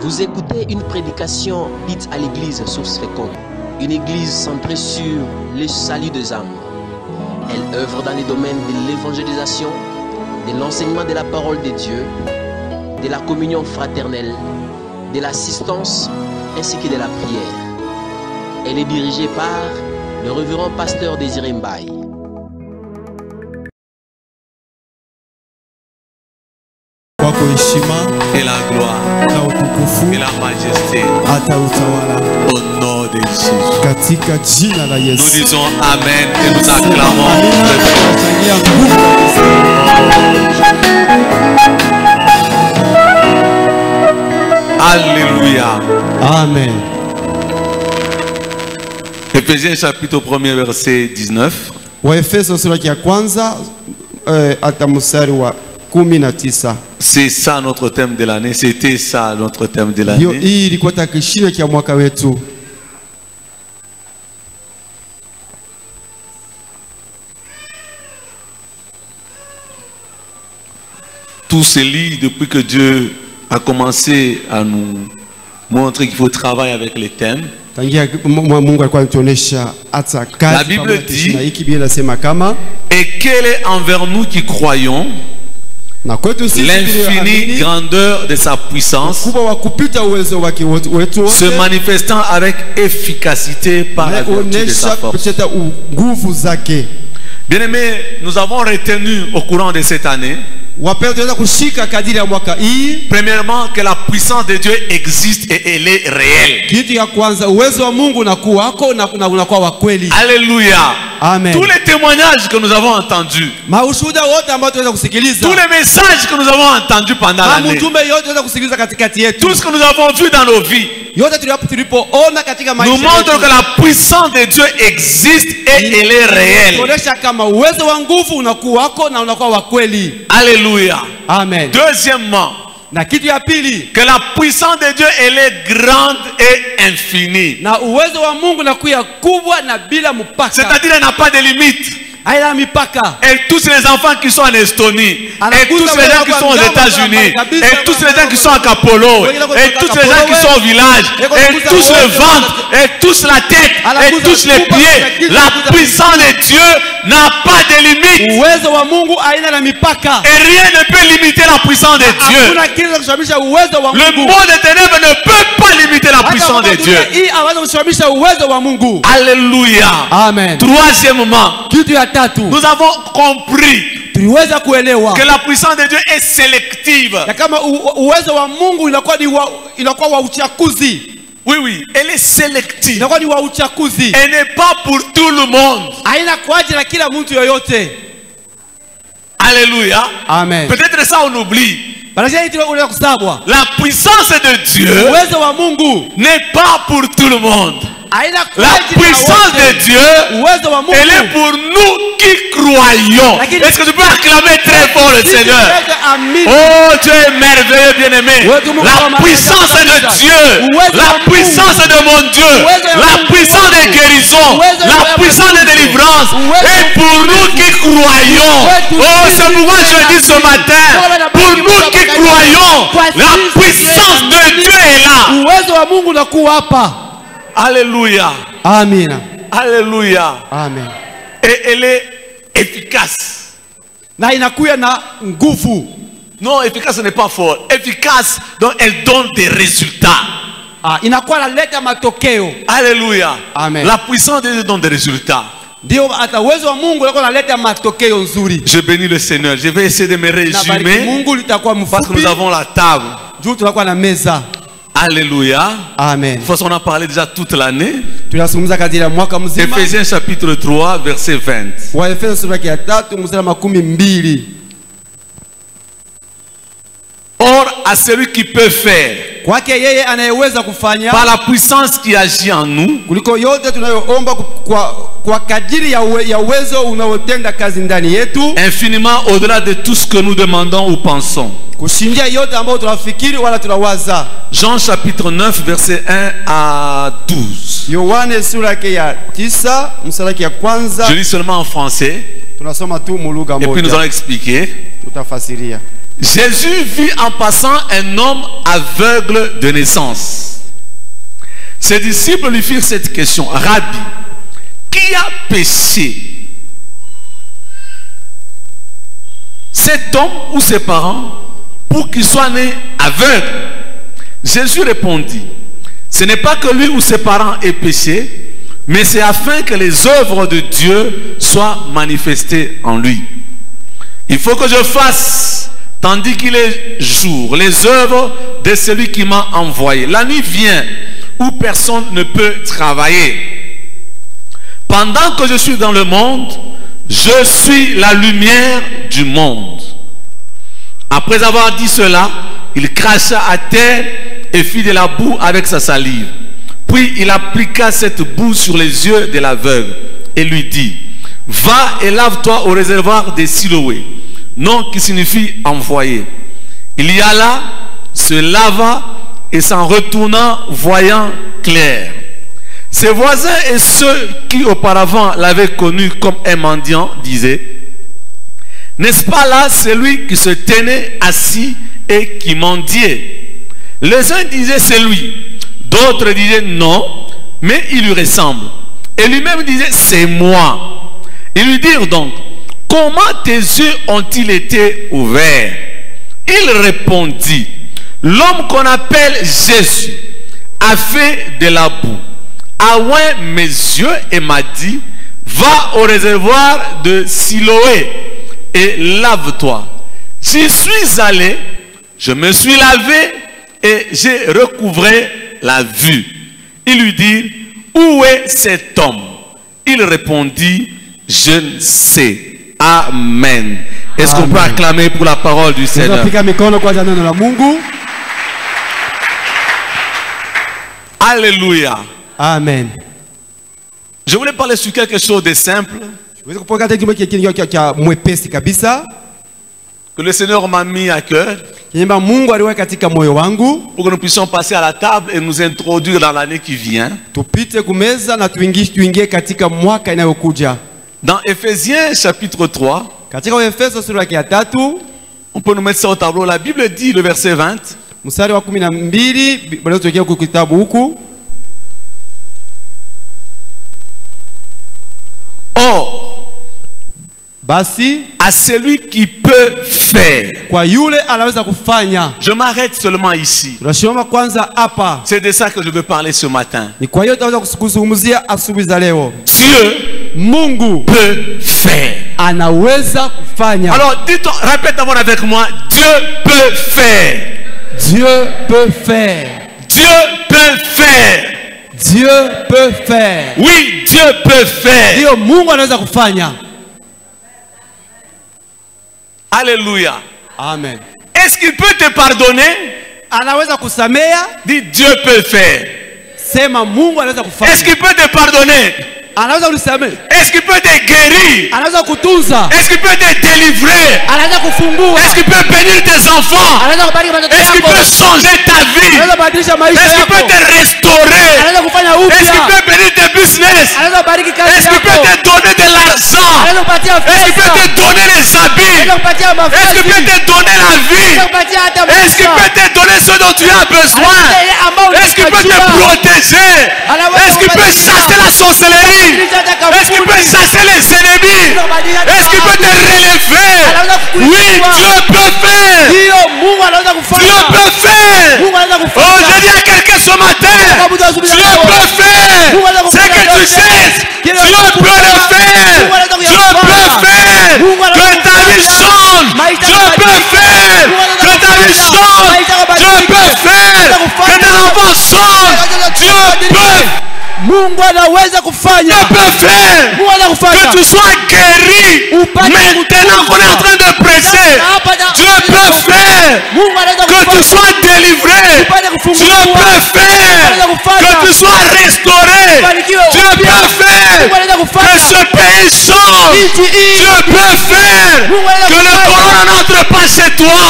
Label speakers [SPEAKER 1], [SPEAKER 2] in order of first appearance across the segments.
[SPEAKER 1] Vous écoutez une prédication dite à l'église Source Féconde, une église centrée sur le salut des âmes. Elle œuvre dans les domaines de l'évangélisation, de l'enseignement de la parole de Dieu, de la communion fraternelle, de l'assistance ainsi que de la prière. Elle est dirigée par le révérend pasteur Désiré Mbaye.
[SPEAKER 2] Et la gloire et la majesté au nom de Jésus. Nous disons Amen et nous acclamons. Alléluia.
[SPEAKER 3] Amen.
[SPEAKER 2] Éphésiens chapitre 1er verset 19.
[SPEAKER 3] Waefeso sura ya kwanza hata mstari wa 19.
[SPEAKER 2] C'est ça notre thème de l'année. C'était ça notre thème de l'année.
[SPEAKER 3] Hii ilikuwa takishio cha mwaka wetu.
[SPEAKER 2] Tout se lit depuis que Dieu a commencé à nous montrer qu'il faut travailler avec les thèmes. La Bible dit, et quel est envers nous qui croyons l'infinie grandeur de sa puissance, se manifestant avec efficacité par la vertu de sa force. Bien-aimés, nous avons retenu au courant de cette année, premièrement, que la puissance de Dieu existe et elle est réelle. Alléluia.
[SPEAKER 3] Amen.
[SPEAKER 2] Tous les témoignages que nous avons entendus, tous les messages que nous avons entendus pendant l'année, tout ce que nous avons vu dans nos vies, nous montre que la puissance de Dieu existe et elle est réelle. Alléluia.
[SPEAKER 3] Amen.
[SPEAKER 2] Deuxièmement, que la puissance de Dieu elle est grande et infinie. C'est-à-dire elle n'a pas de limite. Et tous les enfants qui sont en Estonie, et tous les gens qui sont aux États-Unis, et tous les gens qui sont à Capolo, et tous les gens qui sont au village, et tous le ventre, et tous la tête, et tous les pieds, la puissance de Dieu n'a pas de limite. Et rien ne peut limiter la puissance de Dieu. Le monde des ténèbres ne peut pas limiter la puissance de Dieu. Alléluia.
[SPEAKER 3] Amen.
[SPEAKER 2] Troisièmement, nous avons compris que la puissance de Dieu est sélective. Oui, oui, elle est sélective. Elle n'est pas pour tout le monde. Alléluia.
[SPEAKER 3] Amen.
[SPEAKER 2] Peut-être ça on oublie. La puissance de Dieu n'est pas pour tout le monde. La puissance de Dieu, elle est pour nous qui croyons. Est-ce que tu peux acclamer très fort le Seigneur? Oh, Dieu est merveilleux, bien-aimé. La puissance de Dieu, la puissance de mon Dieu, la puissance de guérison, la puissance de délivrance est pour nous qui croyons. Oh, c'est pourquoi je dis ce matin, pour nous qui croyons, la puissance de Dieu est là. Alléluia.
[SPEAKER 3] Amen.
[SPEAKER 2] Alléluia.
[SPEAKER 3] Amen.
[SPEAKER 2] Et elle est efficace. Non, efficace n'est pas fort. Efficace, donc elle donne des résultats. Alléluia.
[SPEAKER 3] Amen.
[SPEAKER 2] La puissance de Dieu donne des résultats. Je bénis le Seigneur. Je vais essayer de me résumer parce que nous avons la table. Alléluia.
[SPEAKER 3] Amen.
[SPEAKER 2] De toute façon, on a parlé déjà toute l'année. Éphésiens chapitre 3, verset 20. Or, à celui qui peut faire, par la puissance qui agit en nous, infiniment au-delà de tout ce que nous demandons ou pensons. Jean chapitre 9 verset 1 à 12. Je lis seulement en français et puis nous allons expliquer. Jésus vit en passant un homme aveugle de naissance. Ses disciples lui firent cette question: Rabbi, qui a péché, cet homme ou ses parents, pour qu'il soit né aveugle? Jésus répondit: ce n'est pas que lui ou ses parents aient péché, mais c'est afin que les œuvres de Dieu soient manifestées en lui. Il faut que je fasse, tandis qu'il est jour, les œuvres de celui qui m'a envoyé. La nuit vient où personne ne peut travailler. Pendant que je suis dans le monde, je suis la lumière du monde. Après avoir dit cela, il cracha à terre et fit de la boue avec sa salive. Puis il appliqua cette boue sur les yeux de l'aveugle et lui dit: va et lave-toi au réservoir des Siloé, nom qui signifie envoyé. Il y alla, se lava et s'en retourna voyant clair. Ses voisins et ceux qui auparavant l'avaient connu comme un mendiant disaient: n'est-ce pas là celui qui se tenait assis et qui mendiait? Les uns disaient: c'est lui. D'autres disaient: non, mais il lui ressemble. Et lui-même disait: c'est moi. Ils lui dirent donc: comment tes yeux ont-ils été ouverts? Il répondit: l'homme qu'on appelle Jésus a fait de la boue, a oint mes yeux et m'a dit: va au réservoir de Siloé et lave-toi. J'y suis allé, je me suis lavé et j'ai recouvré la vue. Il lui dit: où est cet homme? Il répondit: je ne sais. Amen. Est-ce qu'on peut acclamer pour la parole du Seigneur? Alléluia.
[SPEAKER 3] Amen.
[SPEAKER 2] Je voulais parler sur quelque chose de simple que le Seigneur m'a mis à cœur pour que nous puissions passer à la table et nous introduire dans l'année qui vient. Dans Éphésiens chapitre 3, on peut nous mettre ça au tableau. La Bible dit, le verset 20: or, à celui qui peut faire. Je m'arrête seulement ici. C'est de ça que je veux parler ce matin. Dieu peut faire. Alors répète d'abord avec moi: Dieu peut faire.
[SPEAKER 3] Dieu peut faire.
[SPEAKER 2] Dieu peut faire.
[SPEAKER 3] Dieu peut faire.
[SPEAKER 2] Oui, Dieu peut faire. Alléluia.
[SPEAKER 3] Amen.
[SPEAKER 2] Est-ce qu'il peut te pardonner? Dis: Dieu peut faire. Est-ce qu'il peut te pardonner? Est-ce qu'il peut te guérir? Est-ce qu'il peut te délivrer? Est-ce qu'il peut bénir tes enfants? Est-ce qu'il peut changer ta vie? Est-ce qu'il peut te restaurer? Est-ce qu'il peut bénir tes business? Est-ce qu'il peut te donner de l'argent? Est-ce qu'il peut te donner les habits? Est-ce qu'il peut te donner la vie? Est-ce qu'il peut te donner ce dont tu as besoin? Est-ce qu'il peut te protéger? Est-ce qu'il peut chasser la sorcellerie? Est-ce qu'il peut chasser les ennemis? Est-ce qu'il peut te relever? Oui, Dieu peut faire. Dieu peut faire. Oh, je dis à quelqu'un ce matin: Dieu peut faire. C'est que tu sais, Dieu peut le faire. Dieu peut faire. Que ta vie change. Dieu peut faire. Que ta vie change. Dieu peut faire. Que tes enfants changent. Dieu peut. Dieu peut faire. Que tu sois guéri. Maintenant qu'on est en train de prêcher, Dieu peut faire. Que tu sois délivré. Dieu peut faire. Que tu sois restauré. Dieu peut faire. Que ce pays change. Dieu peut faire. Que le corona n'entre pas chez toi.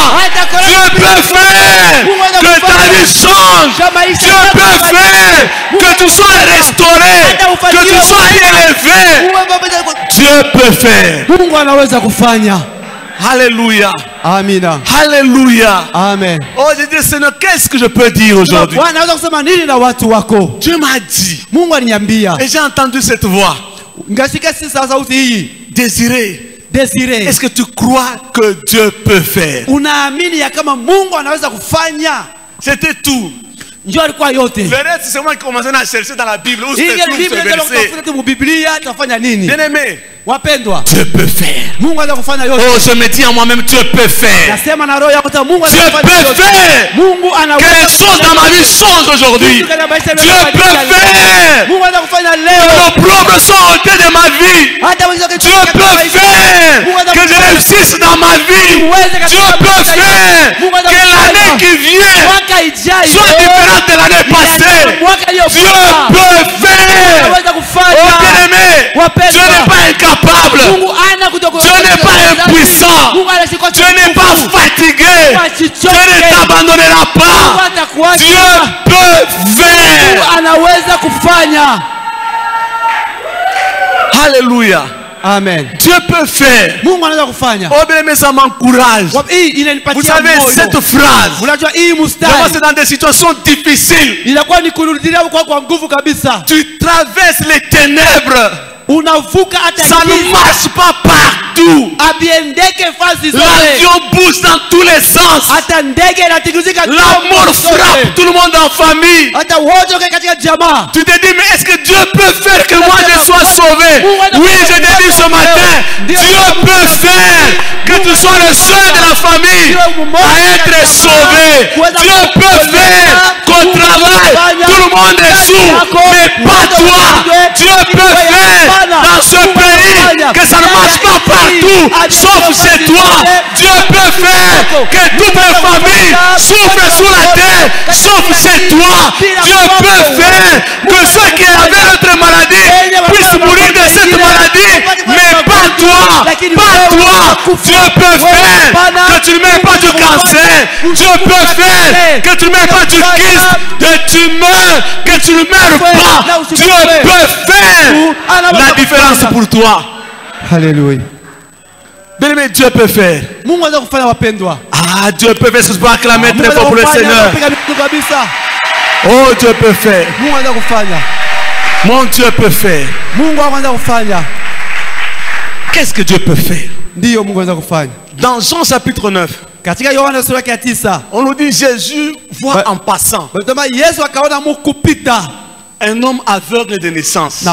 [SPEAKER 2] Dieu peut faire. Que ta vie change. Dieu peut faire. Que tu sois restauré, que tu sois élevé. Dieu peut faire. Alléluia.
[SPEAKER 3] Amina.
[SPEAKER 2] Alléluia.
[SPEAKER 3] Amen.
[SPEAKER 2] Oh, je dis, Seigneur, qu'est-ce que je peux dire aujourd'hui? Dieu m'a dit. Et j'ai entendu cette voix. Désirer. Est-ce que tu crois que Dieu peut faire? C'était tout. Verrez, c'est moi qui commençais à chercher dans la Bible. Où c'était tout ce verset. Bien aimé, Dieu peut faire. Oh, je me dis à moi-même, Dieu peut faire. Dieu peut faire. Que les choses dans ma vie changent aujourd'hui. Dieu peut faire. Que nos problèmes sont ôtés de ma vie. Dieu peut faire. Que je réussisse dans ma vie. Dieu peut faire. Que l'année qui vient soit différente de l'année passée. Dieu peut faire. Oh bien-aimé, Dieu n'est pas incapable. Dieu n'est pas impuissant. Dieu n'est pas fatigué. Dieu ne t'abandonnera pas. Dieu peut faire. Alléluia.
[SPEAKER 3] Amen.
[SPEAKER 2] Dieu peut faire. Oh bien aimé, ça m'encourage. Vous savez cette phrase, c'est dans des situations difficiles. Tu traverses les ténèbres. Ça ne marche pas partout. L'avion bouge dans tous les sens. La mort frappe tout le monde en famille. Tu te dis, mais est-ce que Dieu peut faire que moi je sois sauvé? Oui, je te dis ce matin, Dieu peut faire que tu sois le seul de la famille à être sauvé. Dieu peut faire qu'au travail, tout le monde est sourd, mais pas toi. Dieu peut faire dans ce pays que ça ne marche pas partout, sauf chez toi. Dieu peut faire que toutes les familles souffrent sous la terre, sauf chez toi. Dieu peut faire que ceux qui avaient notre maladie puissent mourir de cette maladie, mais pas toi. Pas toi. Dieu peut faire que tu ne meurs pas du cancer. Dieu peut faire que tu ne meurs pas du kyste de tumeur, que tu ne meurs pas. Dieu peut faire la différence pour toi.
[SPEAKER 3] Alléluia.
[SPEAKER 2] Bien-aimé, Dieu peut faire. Ah, Dieu peut faire. Ce soir, acclamer très fort pour le Seigneur. Oh, Dieu peut faire. Mon Dieu peut faire. Qu'est-ce que Dieu peut faire? Dans Jean chapitre 9, on nous dit Jésus voit en passant un homme aveugle de naissance.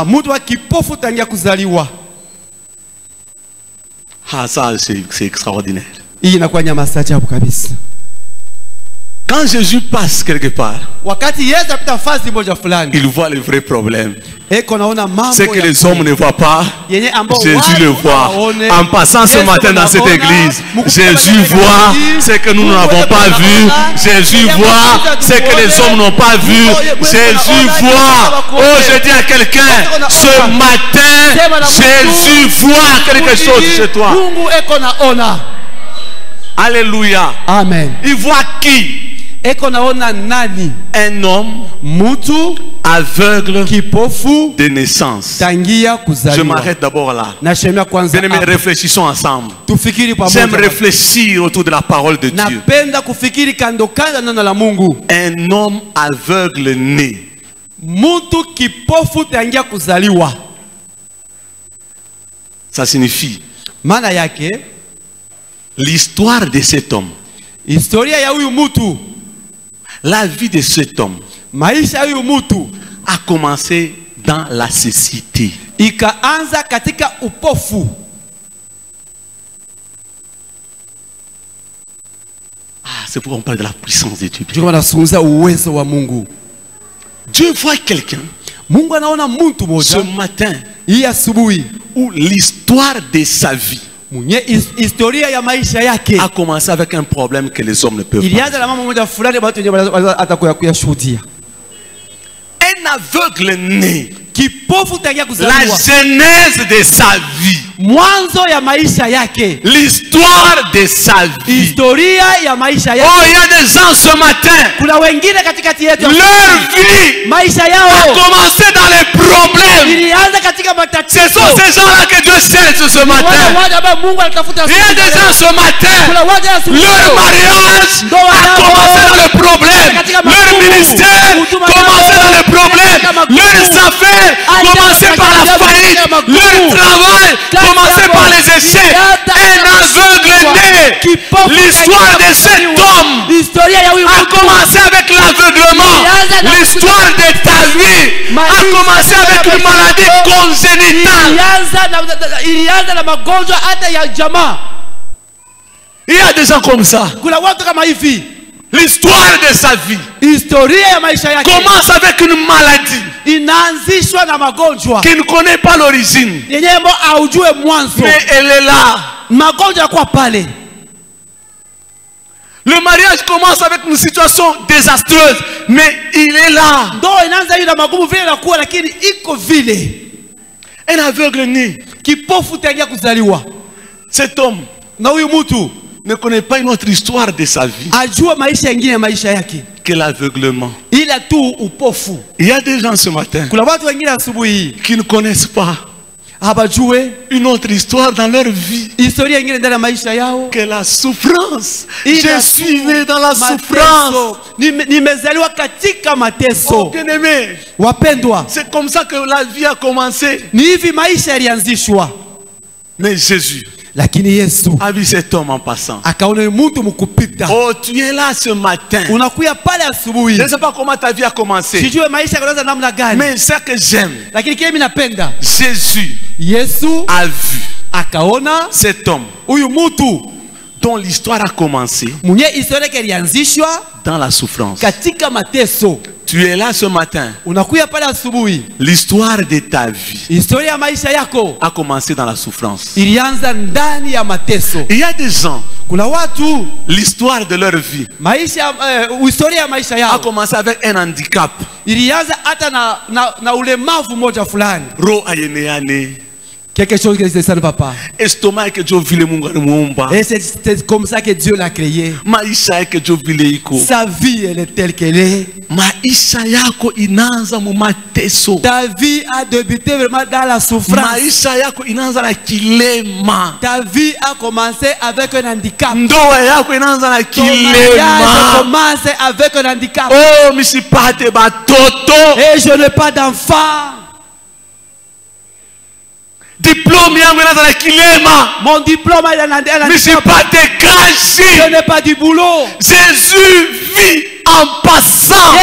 [SPEAKER 2] Ah, ça c'est extraordinaire. Quand Jésus passe quelque part, il voit le vrai problème. Ce que les hommes ne voient pas, Jésus le voit. En passant ce matin dans cette église, Jésus voit ce que nous n'avons pas vu. Jésus voit ce que les hommes n'ont pas vu. Jésus voit. Oh, je dis à quelqu'un, ce matin, Jésus voit quelque chose chez toi. Alléluia.
[SPEAKER 3] Amen.
[SPEAKER 2] Il voit qui? Un homme aveugle de naissance. Je m'arrête d'abord là. Bien-aimés, réfléchissons ensemble. J'aime réfléchir autour de la parole de Dieu. Un homme aveugle né. Ça signifie l'histoire de cet homme. La vie de cet homme a commencé dans la cécité. Ah, c'est pourquoi on parle de la puissance de Dieu. Dieu voit quelqu'un ce matin où l'histoire de sa vie a commencé avec un problème que les hommes ne peuvent pas. Un aveugle né La genèse de sa vie. L'histoire de sa vie. Oh, il y a des gens ce matin. Leur vie a commencé dans les problèmes. Ce sont ces gens-là que Dieu cherche ce matin. Il y a des gens ce matin. Leur mariage a commencé dans les problèmes. Leur ministère a commencé dans les problèmes. Leurs affaires commencé par la faillite. Leur travail commencé par les échecs. Un aveugle né. L'histoire de cet homme a commencé avec l'aveuglement. L'histoire de ta vie a commencé avec une maladie congénitale. Il y a des gens comme ça. L'histoire de sa vie commence avec une maladie qui ne connaît pas l'origine. Mais elle est là. Le mariage commence avec une situation désastreuse, mais il est là. Un aveugle né. Cet homme ne connaît pas une autre histoire de sa vie que l'aveuglement. Il y a des gens ce matin qui ne connaissent pas une autre histoire dans leur vie que la souffrance. Je suis né dans la souffrance. Oh, bien-aimé, c'est comme ça que la vie a commencé. Mais Jésus a vu cet homme en passant. Oh, tu es là ce matin. Je ne sais pas comment ta vie a commencé, mais ce que j'aime, Jésus a vu cet homme dont l'histoire a commencé dans la souffrance. Tu es là ce matin. L'histoire de ta vie a commencé dans la souffrance. Il y a des gens, l'histoire de leur vie a commencé avec un handicap.
[SPEAKER 3] Quelque chose que c'est ça ne va pas.
[SPEAKER 2] Et c'est
[SPEAKER 3] comme ça que Dieu l'a créé. Sa vie elle est telle qu'elle est. Ta vie a débuté vraiment dans la souffrance. Ta vie a commencé avec un handicap. Ton mariage a commencé avec un handicap.
[SPEAKER 2] Oh, et
[SPEAKER 3] je n'ai pas d'enfant.
[SPEAKER 2] Diplôme, mon diplôme, je pas dégagé.
[SPEAKER 3] Je n'ai pas du boulot.
[SPEAKER 2] Jésus vit en passant.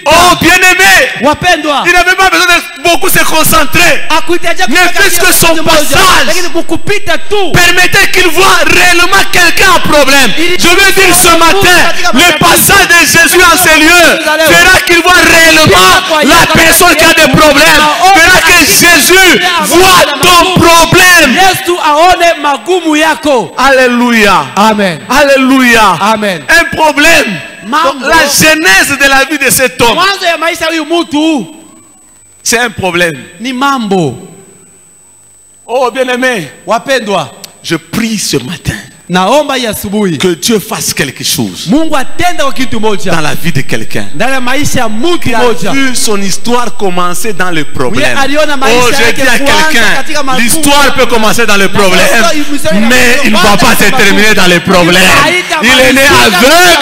[SPEAKER 2] Oh, bien-aimé, il n'avait pas besoin de beaucoup se concentrer. Mais puisque son passage permettait qu'il voit réellement quelqu'un en problème. Je veux dire ce matin, le passage de Jésus en ces lieux fera qu'il voit réellement la personne qui a des problèmes. Fera que Jésus voit ton problème. Alléluia.
[SPEAKER 3] Amen.
[SPEAKER 2] Alléluia.
[SPEAKER 3] Amen.
[SPEAKER 2] Un problème. La genèse de la vie de cet homme, c'est un problème. Oh, bien-aimé, je prie ce matin que Dieu fasse quelque chose dans la vie de quelqu'un qui a vu son histoire commencer dans le problème. Oh, je dis à quelqu'un, l'histoire peut commencer dans le problème, mais il ne va pas se terminer dans le problème. Il est né aveugle,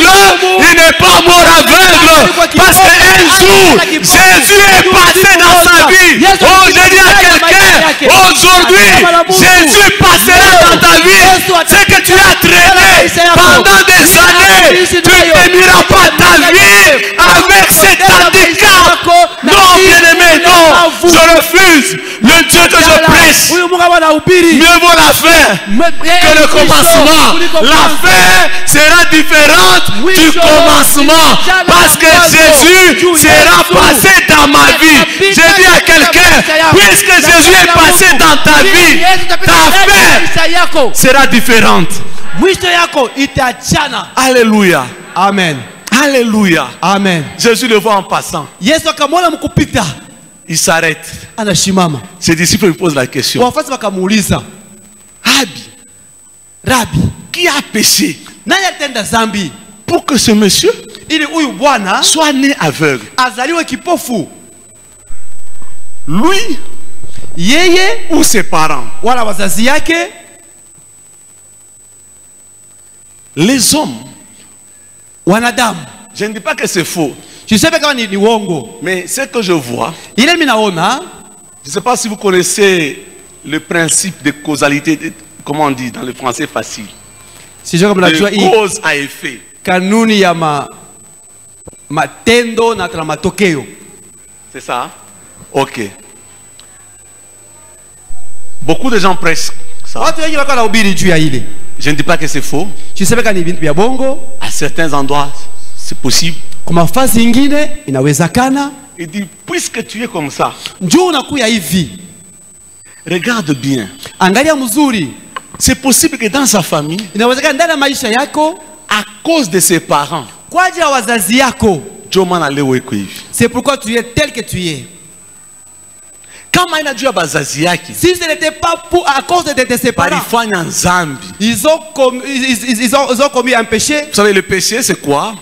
[SPEAKER 2] il n'est pas mort aveugle, parce qu'un jour, Jésus est passé dans sa vie. Oh, je dis à quelqu'un, aujourd'hui, Jésus passera dans ta vie. C'est que tu as traîné pendant des années, tu ne termineras pas ta vie avec cet handicap. Non, bien-aimé, non, je refuse. Le Dieu que je prêche, mieux vaut la fin que le commencement. La fin sera différente du commencement, parce que Jésus sera passé dans ma vie. J'ai dit à quelqu'un, puisque Jésus est passé dans ta vie, ta fin sera différente. Alléluia.
[SPEAKER 3] Amen.
[SPEAKER 2] Alléluia.
[SPEAKER 3] Amen.
[SPEAKER 2] Jésus le voit en passant. il s'arrête.
[SPEAKER 3] Anashimama.
[SPEAKER 2] Ses disciples lui posent la question.
[SPEAKER 3] Wafuasi wakamuuliza, Rabbi,
[SPEAKER 2] qui a péché
[SPEAKER 3] nani alitenda dhambi
[SPEAKER 2] pour que ce monsieur
[SPEAKER 3] ili huyu bwana
[SPEAKER 2] soit né aveugle?
[SPEAKER 3] azaliwe kipofu?
[SPEAKER 2] Lui,
[SPEAKER 3] yeye
[SPEAKER 2] ou ses parents?
[SPEAKER 3] wala wazazi yake?
[SPEAKER 2] Les hommes.
[SPEAKER 3] Wanadamu.
[SPEAKER 2] Je ne dis pas que c'est faux.
[SPEAKER 3] Je sais pas kama ni uongo.
[SPEAKER 2] Mais ce que je vois,
[SPEAKER 3] ile minaona,
[SPEAKER 2] je ne sais pas si vous connaissez le principe de causalité, comment on dit dans le français facile.
[SPEAKER 3] Si je comme
[SPEAKER 2] de cause à effet.
[SPEAKER 3] Kanuni ya matendo na matokeo.
[SPEAKER 2] C'est ça? Ok. Beaucoup de gens prêchent ça. Je ne dis pas que c'est faux. À certains endroits, c'est possible. Il dit, puisque tu es comme ça, regarde bien. C'est possible que dans sa famille, à cause de ses parents,
[SPEAKER 3] c'est pourquoi tu es tel que tu es.
[SPEAKER 2] Si
[SPEAKER 3] ce n'était pas à cause de ses parents, ils ont commis un péché.
[SPEAKER 2] Vous savez, le péché, c'est quoi?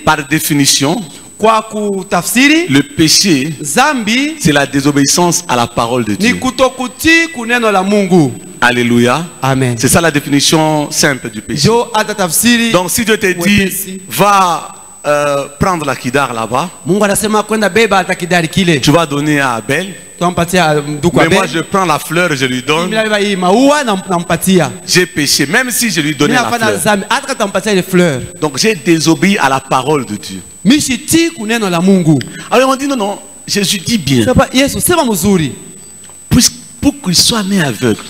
[SPEAKER 2] Par définition, le péché, c'est la désobéissance à la parole de Dieu. Alléluia.
[SPEAKER 3] Amen.
[SPEAKER 2] C'est ça la définition simple du péché. Donc si Dieu te dit, va prendre la kidar là-bas, tu vas donner à Abel. Mais moi je prends la fleur et je lui donne. J'ai péché, même si je lui donnais la fleur. Donc j'ai désobéi à la parole de Dieu. Alors on dit non, Jésus dit bien. Pour qu'il soit né aveugle,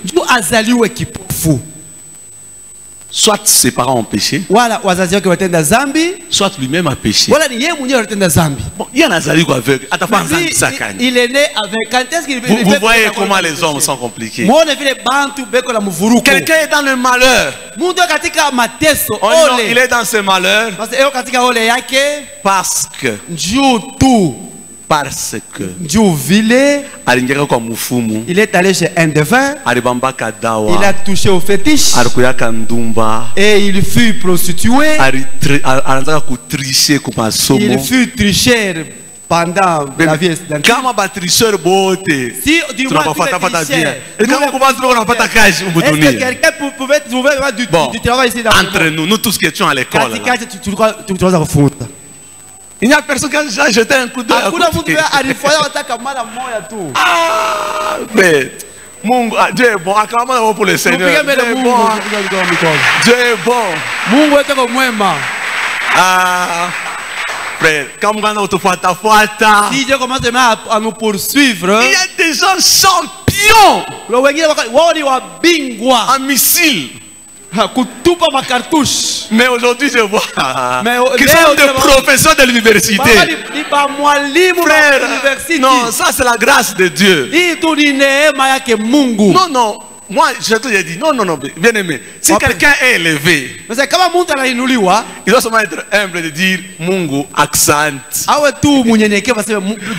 [SPEAKER 2] soit ses parents ont péché, soit lui-même a péché. Bon, il y a un aveugle aveugle.
[SPEAKER 3] Il est né avec.
[SPEAKER 2] Vous voyez comment les hommes sont compliqués. Quelqu'un est dans le malheur. Il est dans ce malheur parce que
[SPEAKER 3] il est allé chez un devin, il a touché au fétiche et il fut prostitué, il fut tricheur pendant la vie. Si du moins est-ce que quelqu'un pouvait trouver du travail ici dans
[SPEAKER 2] entre nous tous qui étions à l'école, il n'y a personne qui a jeté un coup d'œil. Mais Dieu est bon. Acclamons pour le Seigneur. Dieu est bon. Dieu est bon. Frère, si
[SPEAKER 3] Dieu commence à nous poursuivre,
[SPEAKER 2] il y a des gens champions en missiles. Mais aujourd'hui je vois qui sont des professeurs de l'université. Frère, non, ça c'est la grâce de Dieu. Non, moi je te dis non, bien aimé. Si quelqu'un est élevé, il doit seulement être humble de dire Mungu accent.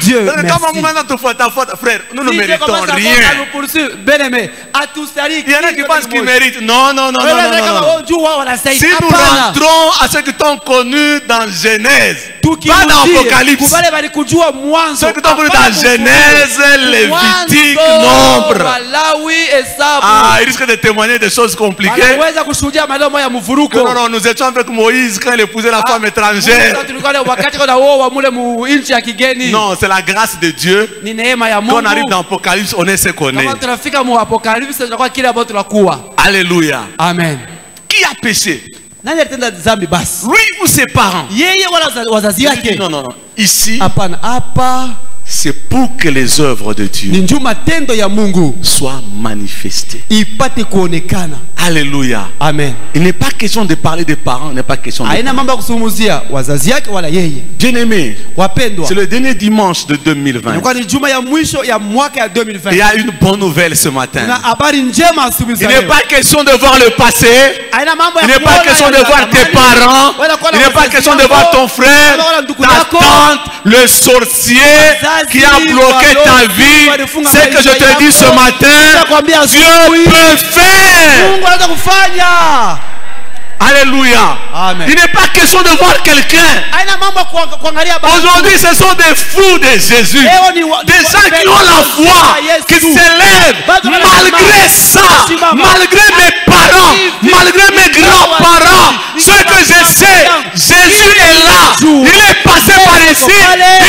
[SPEAKER 3] Dieu
[SPEAKER 2] merci. Frère, nous ne méritons rien. Il y en a qui pensent qu'ils méritent. Non. Si nous rentrons à ceux qui t'ont connu dans Genèse, pas dans l'Apocalypse, ceux qui t'ont connu dans Genèse, Lévitique, Nombre, il risque de témoigner des choses compliquées. Non, nous étions avec Moïse quand il épousait la femme étrangère. Non, c'est la grâce de Dieu. Quand on arrive dans l'Apocalypse, on est ce qu'on est. Alléluia.
[SPEAKER 3] Amen.
[SPEAKER 2] Qui a péché? Lui ou ses parents? Non. Ici, c'est pour que les œuvres de Dieu soient manifestées. Alléluia.
[SPEAKER 3] Amen.
[SPEAKER 2] Il n'est pas question de parler des parents, il n'est pas question de bien aimé, c'est le dernier dimanche de 2020. Il y a une bonne nouvelle ce matin. Il n'est pas question de voir le passé. Il n'est pas question de voir tes parents. Il n'est pas question de voir ton frère, ta tante, quand le sorcier qui a bloqué ta vie, c'est que je te dis ce matin, Dieu peut faire. Alléluia. Amen. Il n'est pas question de voir quelqu'un. Aujourd'hui, ce sont des fous de Jésus. Des gens qui ont la foi, qui s'élèvent. Malgré ça, malgré mes parents, malgré mes grands-parents, ce que je sais, Jésus est là. Il est passé par ici.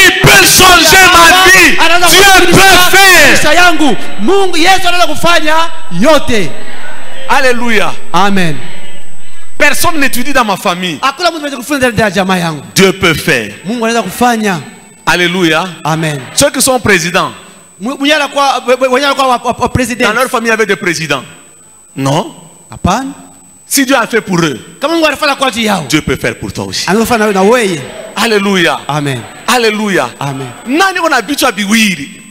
[SPEAKER 2] Il peut changer ma vie. Dieu peut faire. Alléluia.
[SPEAKER 3] Amen.
[SPEAKER 2] Personne n'étudie dans ma famille. Dieu peut faire. Alléluia.
[SPEAKER 3] Amen.
[SPEAKER 2] Ceux qui sont présidents. Dans leur famille, il y avait des présidents. Non. Si Dieu a fait pour eux, Dieu peut faire pour toi aussi. Alléluia.
[SPEAKER 3] Amen.
[SPEAKER 2] Alléluia.
[SPEAKER 3] Amen.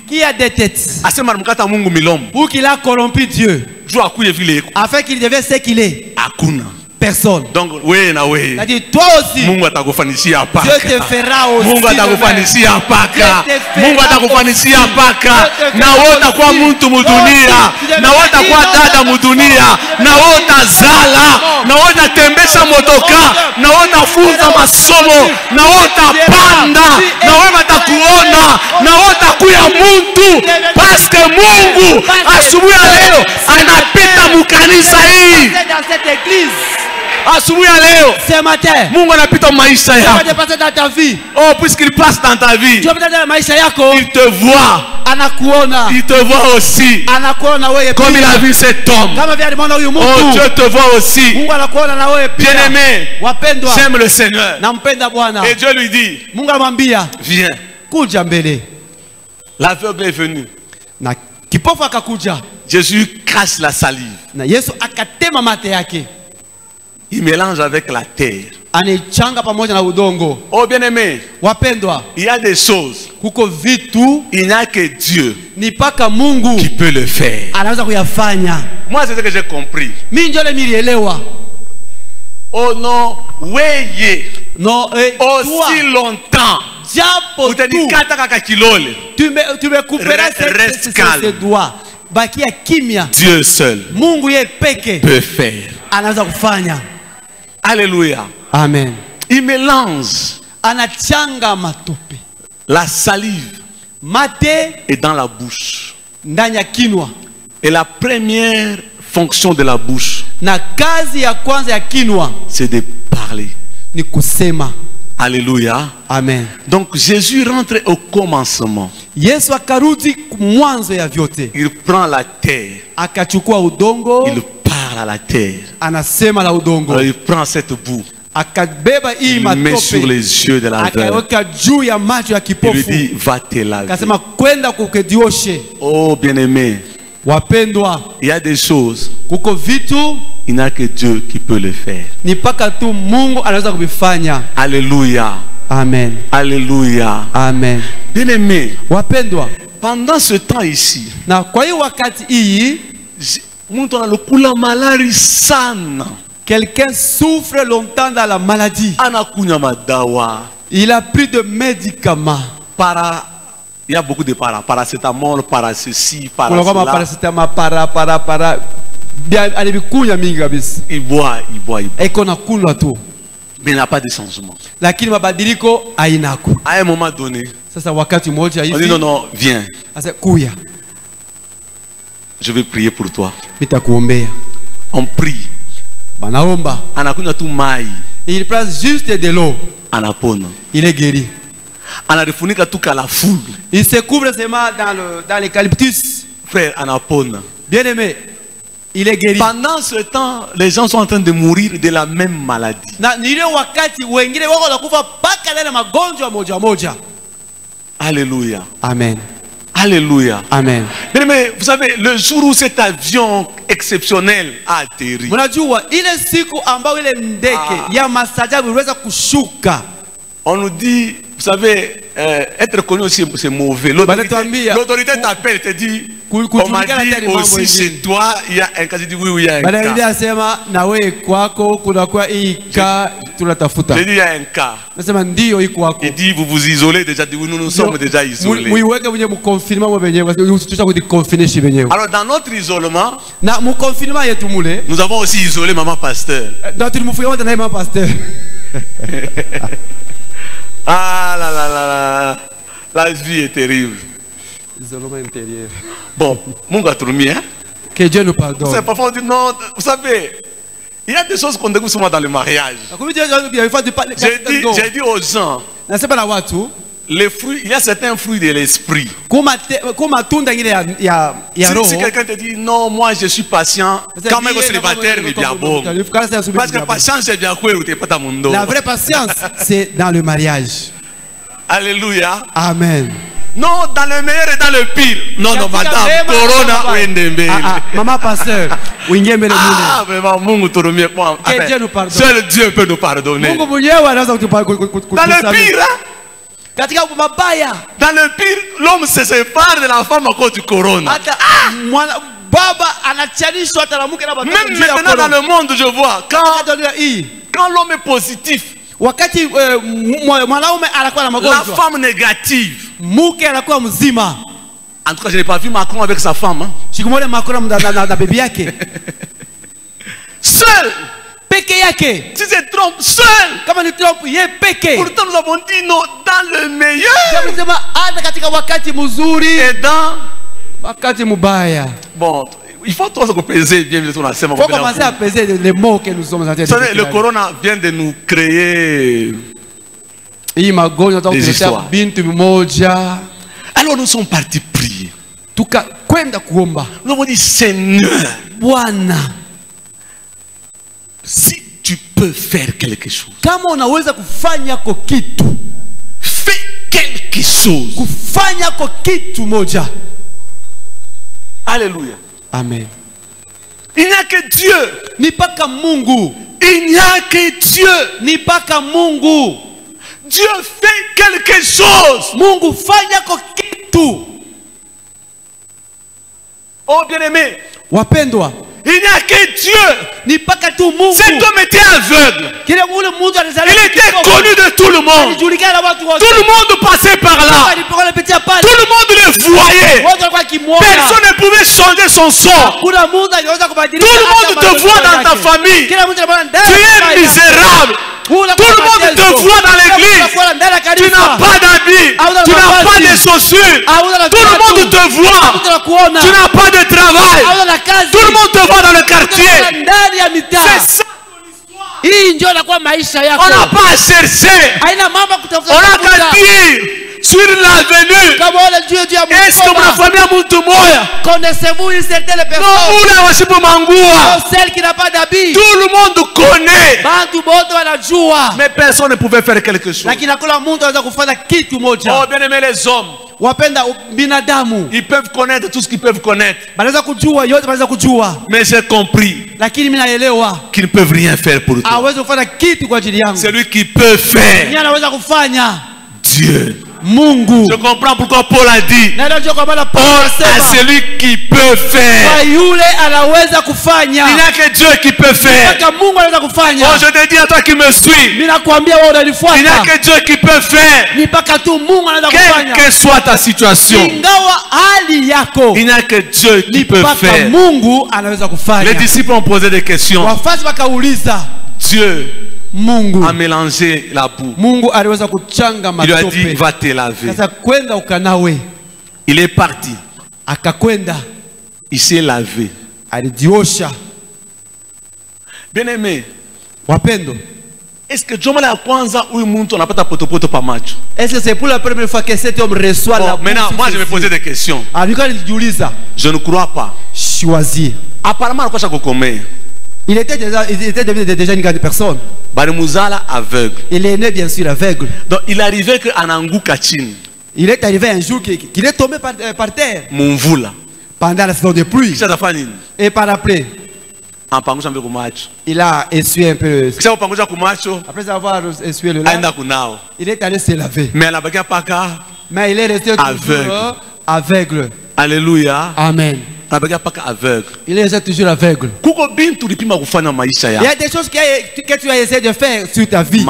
[SPEAKER 2] Qui a des têtes?
[SPEAKER 3] Ou qu'il a corrompu Dieu. Afin qu'il devienne ce qu'il est. Personne.
[SPEAKER 2] Donc, oui,
[SPEAKER 3] toi aussi. Dieu te fera aussi. Dieu te ce matin,
[SPEAKER 2] Mungu anapita maisha yako.
[SPEAKER 3] Dans ta vie.
[SPEAKER 2] Oh, puisqu'il passe dans ta vie, il te voit. Il te voit aussi. Comme il a vu cet homme. Oh, Dieu te voit aussi. Bien-aimé, j'aime le Seigneur. Et Dieu lui dit, viens. L'aveugle est venu. Jésus casse la salive. Il mélange avec la terre. Oh bien-aimé, il y a des choses, il n'y a que Dieu qui peut le faire. Moi c'est ce que j'ai compris. Oh non, aussi longtemps
[SPEAKER 3] tu me couperas ses doigts.
[SPEAKER 2] Dieu seul peut faire. Alléluia.
[SPEAKER 3] Amen.
[SPEAKER 2] Il mélange. La salive est dans la bouche. Et la première fonction de la bouche, c'est de parler. Alléluia.
[SPEAKER 3] Amen.
[SPEAKER 2] Donc Jésus rentre au commencement. Il prend la terre. Il parle à la terre. Alors il prend cette boue. Il met sur les yeux de la veuve. Il lui dit, va te laver. Oh bien-aimé, il y a des choses, il n'y a que Dieu qui peut le faire. Alléluia.
[SPEAKER 3] Amen.
[SPEAKER 2] Alléluia.
[SPEAKER 3] Amen.
[SPEAKER 2] Bien-aimé, pendant ce temps ici,
[SPEAKER 3] quelqu'un souffre longtemps dans la maladie. Il a pris de médicaments.
[SPEAKER 2] Il y a beaucoup de paracétamol, para ceci, para
[SPEAKER 3] cela.
[SPEAKER 2] Il boit. Mais il n'y a pas de changement. À un moment donné, on dit non, viens. Je vais prier pour toi. On prie.
[SPEAKER 3] Il prend juste de l'eau. Il est guéri. Il se couvre seulement dans l'eucalyptus.
[SPEAKER 2] Frère,
[SPEAKER 3] bien aimé, il est guéri.
[SPEAKER 2] Pendant ce temps, les gens sont en train de mourir de la même maladie. Alléluia.
[SPEAKER 3] Amen.
[SPEAKER 2] Alléluia.
[SPEAKER 3] Amen.
[SPEAKER 2] Mais vous savez, le jour où cet avion exceptionnel a atterri, on nous dit, savez, être connu aussi, c'est mauvais. L'autorité t'appelle et te dit, on m'a dit aussi chez toi, il y a un cas. Je dis oui, il y a un cas. J'ai dit, il y a un cas. Il dit, vous vous isolez déjà. Oui, nous sommes déjà isolés. Alors, dans notre isolement, nous avons aussi isolé maman pasteur. Ah là là là là, la vie est terrible.
[SPEAKER 3] Isolement intérieur.
[SPEAKER 2] Bon, mon gars, hein?
[SPEAKER 3] Que Dieu nous pardonne.
[SPEAKER 2] C'est parfois on dit non, vous savez, il y a des choses qu'on découvre souvent dans le mariage. J'ai dit aux gens, les fruits, il y a certains fruits de l'esprit. Si quelqu'un te dit non, moi je suis patient, quand même célibataire, il est bien bon. Parce que patience, c'est bien quoi, pas ta mundo.
[SPEAKER 3] La vraie patience, c'est dans le mariage.
[SPEAKER 2] Alléluia.
[SPEAKER 3] Amen.
[SPEAKER 2] Non, dans le meilleur et dans le pire. Non, non, madame, Corona ou Ndembe.
[SPEAKER 3] Maman pasteur,
[SPEAKER 2] ah, mais que Dieu nous pardonne. Seul Dieu peut nous pardonner. Dans le pire, hein? Dans le pire, l'homme se sépare de la femme à cause du corona. Même maintenant dans le monde, je vois, quand l'homme est positif, la femme négative. En tout cas, je n'ai pas vu Macron avec sa femme. Hein. Seul. Si se trompe seul. Pourtant nous avon dit non, dans le meilleur et dans bon, il faut tous peser bien. Il faut commencer à peser les mots que nous sommes en train de dire. Le corona vient de nous créer des histoires. Alors nous sommes partis prier. Nous avons dit Seigneur, si tu peux faire quelque chose, fais quelque chose. Alléluia.
[SPEAKER 3] Amen.
[SPEAKER 2] Il n'y a que Dieu. Il n'y a que Dieu. Dieu fait quelque chose. Oh bien-aimé. Il n'y a que Dieu. Cet homme était aveugle. Il était connu de tout le monde. Tout le monde passait par là. Tout le monde le voyait. Personne ne pouvait changer son sort. Tout le monde te voit dans ta famille. Tu es misérable. Tout le monde te voit dans l'église. Tu n'as pas d'habits. Tu n'as pas de chaussures. Tout le monde te voit. Tu n'as pas de travail. Tout le monde te voit dans le quartier. C'est ça ton histoire. On n'a pas à chercher. On n'a qu'à dire sur l'avenue. Est-ce que ma famille a monté moya?
[SPEAKER 3] Connaissez-vous une certaine personne? Celle qui n'a pas d'habit.
[SPEAKER 2] Tout le monde connaît. Mais personne ne pouvait faire quelque chose. Oh, bien aimé les hommes. Ils peuvent connaître tout ce qu'ils peuvent connaître. Mais j'ai compris qu'ils ne peuvent rien faire pour toi. C'est lui qui peut faire. Dieu. Je comprends pourquoi Paul a dit or à celui qui peut faire. Il n'y a que Dieu qui peut faire. Oh, je te dis à toi qui me suis, il n'y a que Dieu qui peut faire. Quelle que soit ta situation, il n'y a que Dieu qui peut faire. Les disciples ont posé des questions. Dieu a mélangé la boue. Il lui a dit va te laver. Il est parti. Il s'est lavé. Bien aimé, est-ce que Dieu m'a kwanza ou muntu anapata potopoto pa macho?
[SPEAKER 3] Est-ce que c'est pour la première fois que cet homme reçoit la boue?
[SPEAKER 2] Maintenant, moi je vais poser des questions. Je ne crois pas.
[SPEAKER 3] Choisir.
[SPEAKER 2] Apparemment, quoi ça commet?
[SPEAKER 3] Il était déjà une grande personne.
[SPEAKER 2] Aveugle.
[SPEAKER 3] Il est né bien sûr aveugle.
[SPEAKER 2] Donc il arrivait que Anangu Kachin.
[SPEAKER 3] Il est arrivé un jour qu'il est tombé par terre.
[SPEAKER 2] Mon voula.
[SPEAKER 3] Pendant la saison de pluie. Et par après. Il a essuyé un peu.
[SPEAKER 2] Après
[SPEAKER 3] avoir essuyé le lave, il est allé se laver. Mais il est resté toujours aveugle.
[SPEAKER 2] Alléluia.
[SPEAKER 3] Amen. Il est toujours aveugle. Il y a des choses que tu as essayé de faire sur ta vie.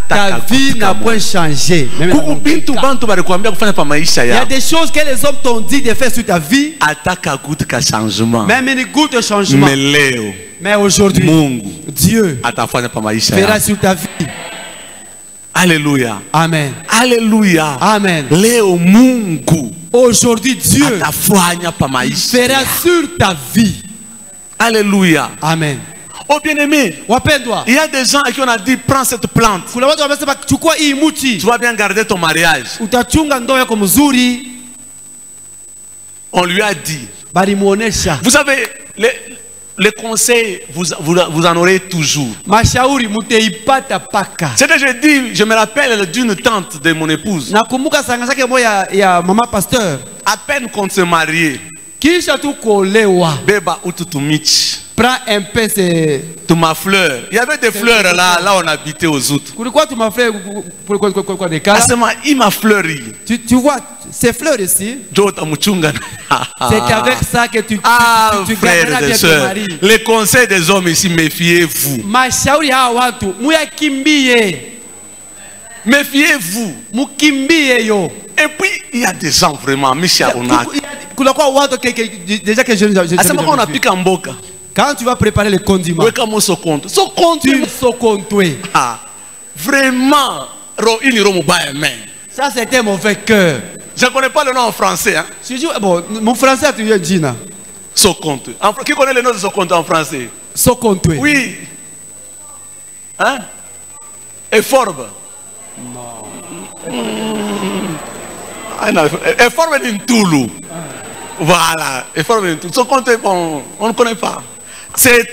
[SPEAKER 3] Ta vie n'a point changé. Il y a des choses que les hommes t'ont dit de faire sur ta vie. Même une goutte de changement. Mais aujourd'hui, Dieu fera sur ta vie.
[SPEAKER 2] Alléluia.
[SPEAKER 3] Amen.
[SPEAKER 2] Alléluia.
[SPEAKER 3] Amen.
[SPEAKER 2] Leo Mungu.
[SPEAKER 3] Aujourd'hui, Dieu fera sur ta vie.
[SPEAKER 2] Alléluia.
[SPEAKER 3] Amen.
[SPEAKER 2] Oh bien-aimé, il y a des gens à qui on a dit prends cette plante. Tu vas bien garder ton mariage. On lui a dit. Vous savez, les conseils, vous en aurez toujours. C'est que je dis, je me rappelle d'une tante de mon épouse. À peine qu'on se mariait. Beba ututumich.
[SPEAKER 3] Prends un peu ces...
[SPEAKER 2] ma fleur. Il y avait des fleurs là on habitait aux autres.
[SPEAKER 3] Pourquoi tu m'as fait
[SPEAKER 2] il m'a fleuri.
[SPEAKER 3] Tu vois, ces fleurs ici. C'est avec ça que tu
[SPEAKER 2] frères et sœurs, les conseils des hommes ici, méfiez-vous. Méfiez-vous. Et puis, il y a des gens vraiment,
[SPEAKER 3] quand tu vas préparer le condiment, tu
[SPEAKER 2] vraiment,
[SPEAKER 3] ça c'était mon mauvais cœur.
[SPEAKER 2] Je ne connais pas le nom en français. Hein?
[SPEAKER 3] Bon, mon français, tu viens de dire.
[SPEAKER 2] Sokonte. Qui connaît le nom de Sokonte en français?
[SPEAKER 3] Sokonte.
[SPEAKER 2] Oui. Hein? Et Forbe.
[SPEAKER 3] Non.
[SPEAKER 2] Et Forbe d'Intoulou. Voilà. Et Forbe d'Intoulou. Sokonte, on ne connaît pas. C'est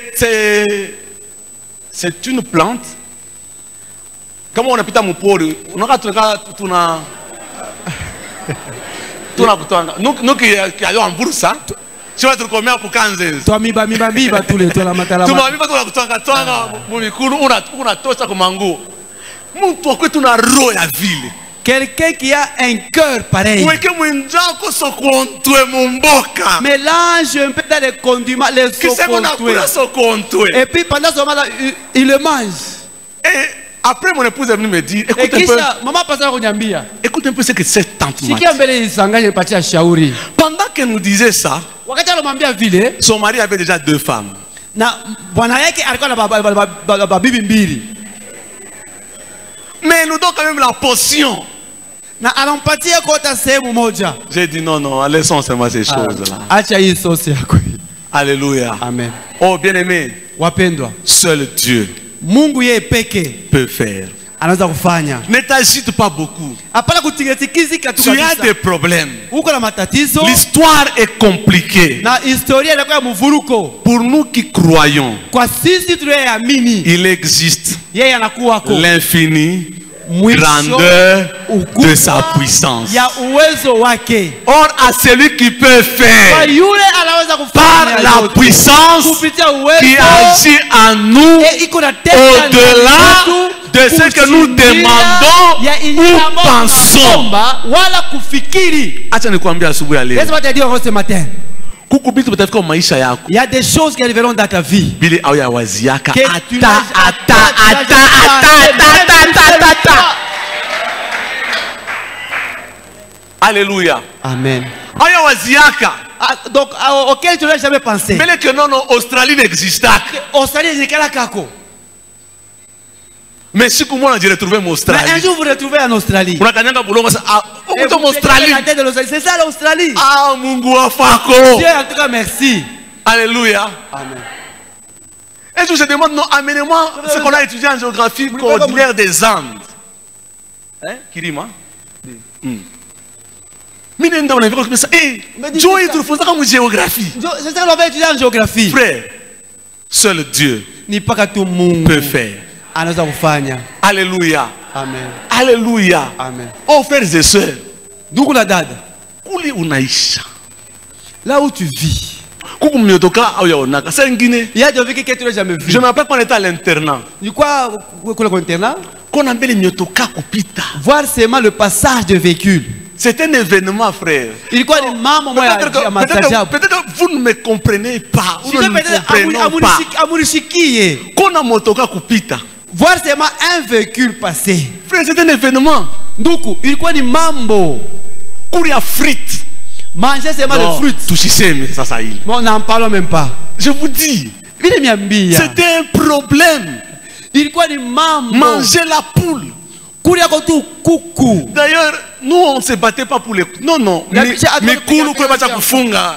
[SPEAKER 2] une plante. Comment on appelle ça mon pauvre? On a nous qui allons en bourse, tu vas te combien pour 15 ans?
[SPEAKER 3] Toi, miba tous les toi la matala.
[SPEAKER 2] Tu m'as mis pour la kutanga twanga mumikuru una tosha kumangu. Muntu akwe tuna roho ya vile.
[SPEAKER 3] Quelqu'un qui a un cœur pareil. Mélange un peu dans les condiments, les sokontwe. Et puis pendant ce moment-là, il le mange.
[SPEAKER 2] Et après mon épouse est venue me dire, écoute un peu ce que cette tante m'a dit. Pendant qu'elle nous disait ça, son mari avait déjà 2 femmes. Mais elle nous donne quand même la potion. J'ai dit non, laissons seulement ces choses-là. Alléluia.
[SPEAKER 3] Amen.
[SPEAKER 2] Oh bien-aimé, seul Dieu peut faire. Ne t'agite pas beaucoup. Tu as des problèmes. L'histoire est compliquée. Pour nous qui croyons, il existe l'infini grandeur de sa puissance. Or à celui qui peut faire par la puissance qui agit en nous au-delà de ce que nous demandons ou pensons.
[SPEAKER 3] Il y a des choses qui arriveront dans ta vie.
[SPEAKER 2] Alléluia.
[SPEAKER 3] Amen.
[SPEAKER 2] Donc,
[SPEAKER 3] auquel tu n'as jamais pensé.
[SPEAKER 2] Mais que non, Australie n'existe pas.
[SPEAKER 3] Australie n'est qu'à la kako.
[SPEAKER 2] Mais si comment j'ai retrouvé mon Australie.
[SPEAKER 3] Mais un jour vous retrouvez en Australie. C'est ça l'Australie.
[SPEAKER 2] Ah, Mungu afako.
[SPEAKER 3] Dieu, en tout cas, merci.
[SPEAKER 2] Alléluia.
[SPEAKER 3] Amen.
[SPEAKER 2] Et je demande, non, amenez-moi ce qu'on a étudié en géographie cordillère des Andes. Hein, Kirima? Mais on a vu comme ça. Eh, Joe, il faut ça comme géographie.
[SPEAKER 3] C'est ça qu'on va étudier en géographie.
[SPEAKER 2] Frère, seul Dieu peut faire. Alléluia.
[SPEAKER 3] Amen.
[SPEAKER 2] Alléluia.
[SPEAKER 3] Amen.
[SPEAKER 2] Oh frères et sœurs,
[SPEAKER 3] là où tu vis, Il y a des véhicules que tu n'as jamais vu.
[SPEAKER 2] Je me rappelle qu'on était à l'internat.
[SPEAKER 3] Quoi l'internat?
[SPEAKER 2] Qu'on a mis les
[SPEAKER 3] voir seulement le passage de véhicules.
[SPEAKER 2] C'est un événement, frère.
[SPEAKER 3] Peut-être
[SPEAKER 2] vous ne me comprenez pas. Vous ne me comprenez pas. Qu'on a motoka kupita.
[SPEAKER 3] Voir seulement un véhicule passer.
[SPEAKER 2] Frère, c'est un événement.
[SPEAKER 3] Donc, il y a des mambo.
[SPEAKER 2] Courir frites.
[SPEAKER 3] Manger seulement le fruit. On n'en parle même pas.
[SPEAKER 2] Je vous dis. C'était un problème.
[SPEAKER 3] Il y a des mambo.
[SPEAKER 2] Manger la poule. D'ailleurs, nous on ne se battait pas pour les... Non, non. Mais Koulou kwa bacha kufunga.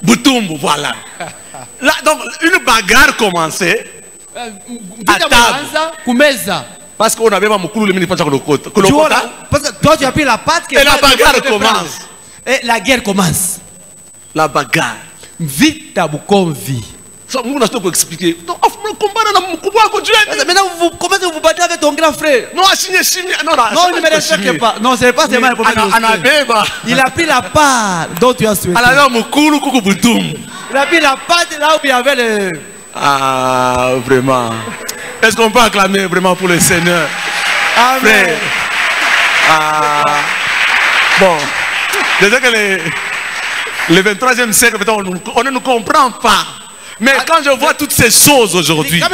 [SPEAKER 2] Boutumbu, voilà. Là, donc, une bagarre commençait à table. Parce qu'on avait pas mon Koulou, le ministre de
[SPEAKER 3] parce que toi tu as pris la pâte.
[SPEAKER 2] Et la bagarre commence.
[SPEAKER 3] Et la guerre commence.
[SPEAKER 2] La bagarre.
[SPEAKER 3] Vite à Bukomvi.
[SPEAKER 2] Nous on a tout expliqué.
[SPEAKER 3] Maintenant, comment vous battez avec ton grand frère?
[SPEAKER 2] Non,
[SPEAKER 3] non, il ne me respecte pas. Non, ce n'est pas seulement un problème. Il a pris la part dont tu as souhaité. Il a pris la part là où il y avait le...
[SPEAKER 2] Ah, vraiment. Est-ce qu'on peut acclamer vraiment pour le Seigneur?
[SPEAKER 3] Amen.
[SPEAKER 2] Ah. Bon. Déjà que le 23e siècle, on ne nous comprend pas. Mais quand je vois toutes ces choses aujourd'hui, je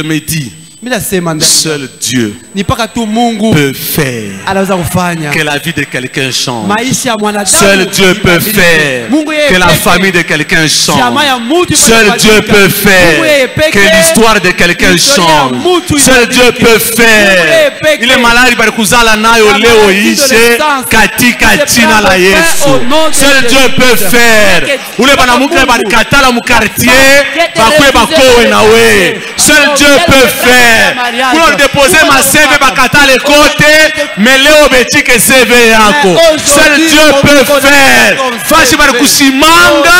[SPEAKER 2] me dis, seul Dieu peut faire que la vie de quelqu'un change. Seul Dieu peut faire que la famille de quelqu'un change. Seul Dieu peut faire que l'histoire de quelqu'un change. Seul Dieu peut faire. Il est malade, il va seul Dieu peut faire. Seul Dieu peut faire. Pour déposer ma CV bakata les côtés, mais Léo Béti que CV yako. Seul Dieu peut faire. Fashi barikusimanga,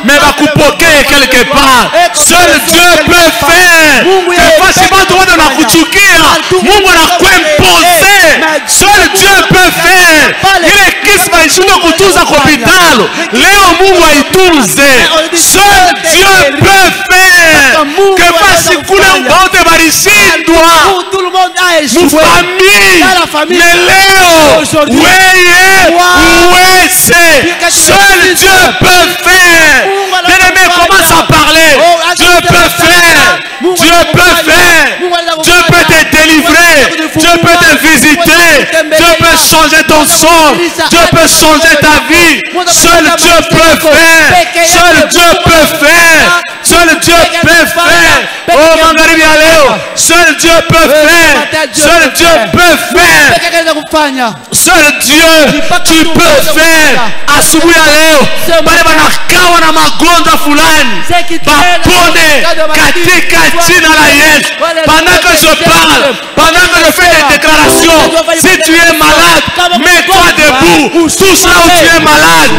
[SPEAKER 2] mais bakupoke quelque part. Seul Dieu peut faire. Que fashi bantu na kuchukia, Mungu anakuimposer. Seul Dieu peut faire. Ile kisi baishinda kutunza hospitalo, leo Mungu aitunze. Seul Dieu peut faire. Que fashi kule ubaote barishindwa.
[SPEAKER 3] Tout le monde a échoué.
[SPEAKER 2] Dans la famille. Mais Léo, seul Dieu peut faire. Bien-aimé, commence à parler. Dieu peut faire. Dieu peut faire. Dieu peut te délivrer. Dieu peut te visiter. Dieu peut changer ton sort. Dieu peut changer ta vie. Seul Dieu peut faire. Seul Dieu peut faire. Seul Dieu peut faire. Oh, Mangaribi Aléo. Seul Dieu peut faire. Seul Dieu peut faire. Seul Dieu, tu peux faire. Asubuhi ya leo bale banakawa na magonjwa fulani bapone katika jina la Yesu. Pendant que je parle, pendant que je fais des déclarations, si tu es malade, mets-toi debout. Touche là où tu es malade.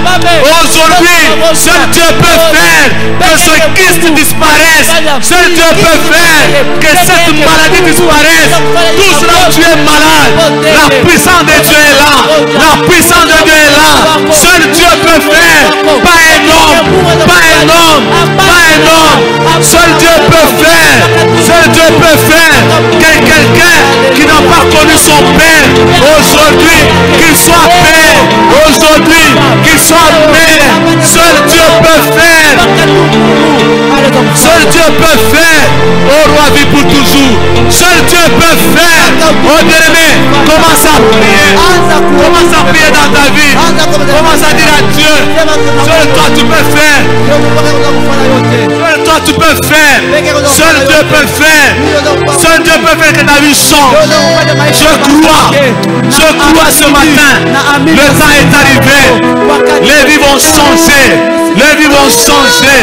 [SPEAKER 2] Aujourd'hui, seul Dieu peut faire que ce kyste disparaisse. Seul Dieu peut faire que cette maladie disparaisse. Touche là où tu es malade. La puissance de Dieu est là. La puissance de Dieu est là. Seul Dieu peut faire. Pas un homme. Pas un homme. Pas un homme. Seul Dieu peut faire. Seul Dieu peut faire que quelqu'un qui n'a pas connu son Père, aujourd'hui, qu'il soit Père. Aujourd'hui, qu'il soit Père. Seul Dieu peut faire. Seul Dieu peut faire. Oh roi, vie pour toujours. Seul Dieu peut faire. Oh bien-aimé, commence à prier. Commence à prier dans ta vie. Commence à dire à Dieu, seul toi tu peux faire. Seul toi tu peux faire. Seul Dieu peut faire. Seul Dieu peut faire que ta vie change. Je crois ce matin. Le temps est arrivé. Les vies vont changer. Les vies vont changer.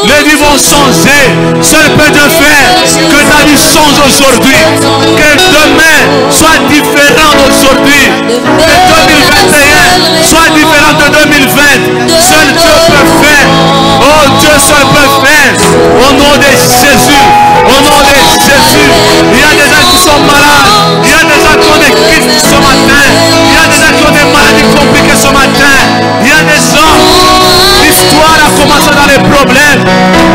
[SPEAKER 2] Les vies vont changer. Seul peut Dieu faire que ta vie change aujourd'hui. Que demain soit différent d'aujourd'hui. Que 2021 soit différent de 2020. Seul Dieu peut faire. Oh Dieu seul peut faire. Au nom de Jésus. Au nom de Jésus. Il y a des gens qui sont malades. Il y a des gens qui ont des kystes ce matin. Il y a des gens qui ont des maladies problème.